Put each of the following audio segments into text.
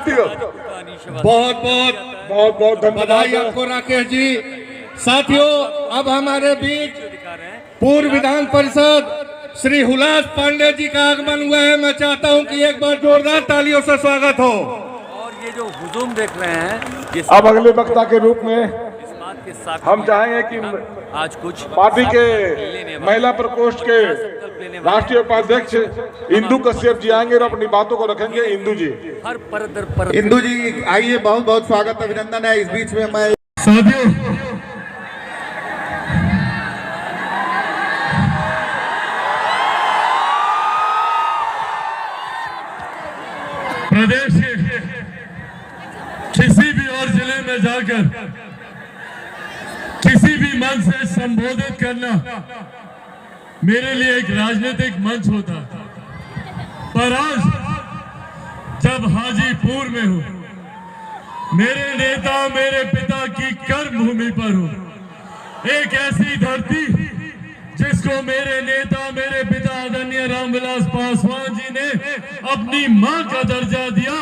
साथियों, बहुत बहुत बहुत बहुत बधाई धन्यवाद आपको राकेश जी। साथियों, अब हमारे बीच पूर्व विधान परिषद श्री हुलास पांडे जी का आगमन हुआ है। मैं चाहता हूं कि एक बार जोरदार तालियों से स्वागत हो। और ये जो हुजूम देख रहे हैं, ये अब अगले वक्ता के रूप में इस बात के साथ हम चाहेंगे कि आज कुछ पार्टी के महिला प्रकोष्ठ के राष्ट्रीय उपाध्यक्ष इंदु कश्यप जी आएंगे और अपनी बातों को रखेंगे। इंदु जी, हर परत दर परत इंदु जी आइए, बहुत बहुत स्वागत अभिनंदन है। इस बीच में मैं साथियों, प्रदेश के किसी भी और जिले में जाकर किसी भी मंच से संबोधित करना मेरे लिए एक राजनीतिक मंच होता, पर आज जब हाजीपुर में हूं, मेरे नेता मेरे पिता की कर्म भूमि पर हूं, एक ऐसी धरती जिसको मेरे नेता मेरे पिता आदरणीय रामविलास पासवान जी ने अपनी मां का दर्जा दिया,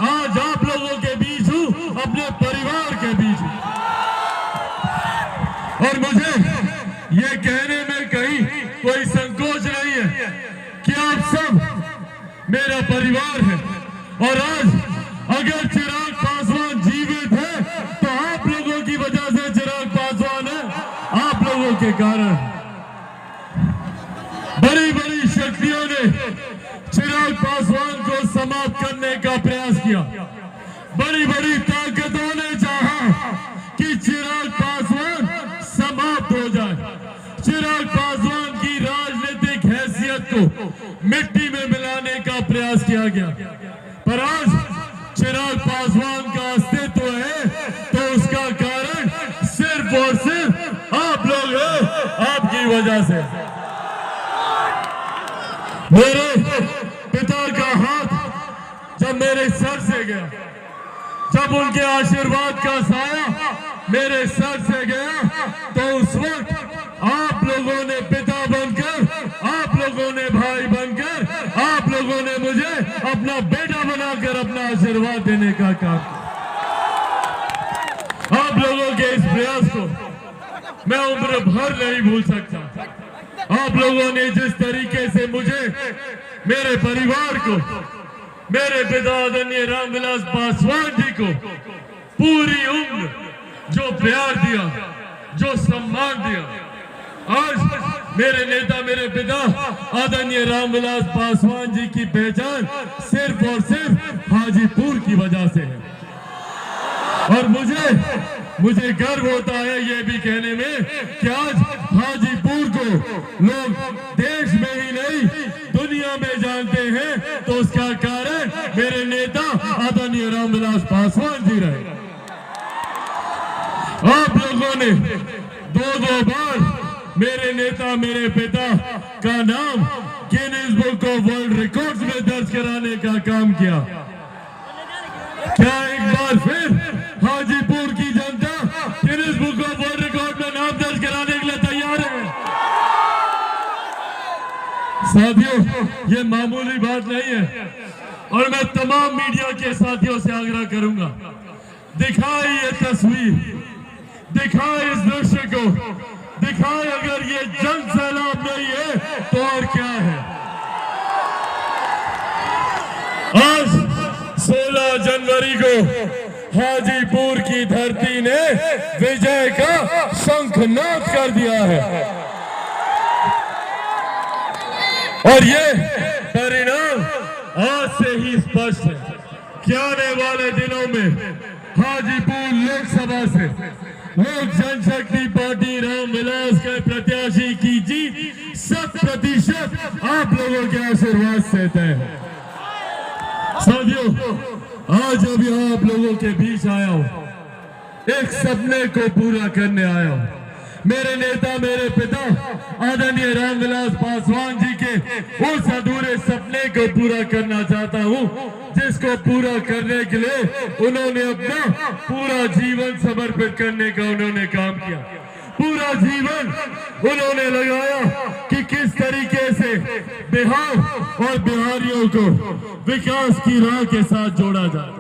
आज आप लोगों के बीच हूं, अपने परिवार के बीच हूं। और मुझे ये कहने में कहीं कोई संकोच नहीं है कि आप सब मेरा परिवार है। और आज अगर चिराग पासवान जीवित है तो आप लोगों की वजह से चिराग पासवान है, आप लोगों के कारण। बड़ी बड़ी शक्तियों ने चिराग पासवान को समाप्त करने का प्रयास किया, बड़ी बड़ी ताकतों ने चाहा कि चिराग पासवान समाप्त हो जाए, चिराग पासवान की राजनीतिक हैसियत को मिट्टी में मिलाने का प्रयास किया गया। पर आज चिराग पासवान का अस्तित्व है तो उसका कारण सिर्फ और सिर्फ आप लोग हैं, आपकी वजह से। मेरे पिता का हाथ जब मेरे सर से गया, जब उनके आशीर्वाद का साया मेरे सर से गया, तो उस वक्त आप लोगों ने पिता बनकर, आप लोगों ने भाई बनकर, आप लोगों ने मुझे अपना बेटा बनाकर अपना आशीर्वाद देने का काम किया। आप लोगों के इस प्रयास को मैं उम्र भर नहीं भूल सकता। आप लोगों ने जिस तरीके से मुझे, मेरे परिवार को, मेरे पिता आदरणीय रामविलास पासवान जी को पूरी उम्र जो प्यार दिया, जो सम्मान दिया, आज मेरे नेता मेरे पिता आदरणीय रामविलास पासवान जी की पहचान सिर्फ और सिर्फ हाजीपुर की वजह से है। और मुझे गर्व होता है ये भी कहने में कि आज हाजीपुर को लोग देश में ही नहीं दुनिया में जानते हैं, तो उसका कारण मेरे नेता आदरणीय रामविलास पासवान जी रहे। आप लोगों ने दो बार मेरे नेता मेरे पिता का नाम Guinness book of world records में दर्ज कराने का काम किया। क्या एक बार फिर हाजीपुर की जनता Guinness book of world record में नाम दर्ज कराने के लिए तैयार है? साथियों, ये मामूली बात नहीं है और मैं तमाम मीडिया के साथियों से आग्रह करूंगा, दिखाए ये तस्वीर, दिखाए इस दृश्य को, दिखाए अगर ये जन सैलाब नहीं है तो और क्या है। आज 16 जनवरी को हाजीपुर की धरती ने विजय का शंखनाद कर दिया है और ये परिणाम आज से ही स्पष्ट है कि आने वाले दिनों में हाजीपुर लोकसभा से लोक जनशक्ति पार्टी रामविलास के प्रत्याशी की जीत 100% आप लोगों के आशीर्वाद से तय है। साथियों, आज अब यहाँ आप लोगों के बीच आया हूँ, एक सपने को पूरा करने आया हूँ। मेरे नेता मेरे पिता आदरणीय रामविलास पासवान जी के उस अधूरे सपने को पूरा करना चाहता हूं, जिसको पूरा करने के लिए उन्होंने अपना पूरा जीवन समर्पित करने का उन्होंने काम किया। पूरा जीवन उन्होंने लगाया कि किस तरीके से बिहार और बिहारियों को विकास की राह के साथ जोड़ा जाए।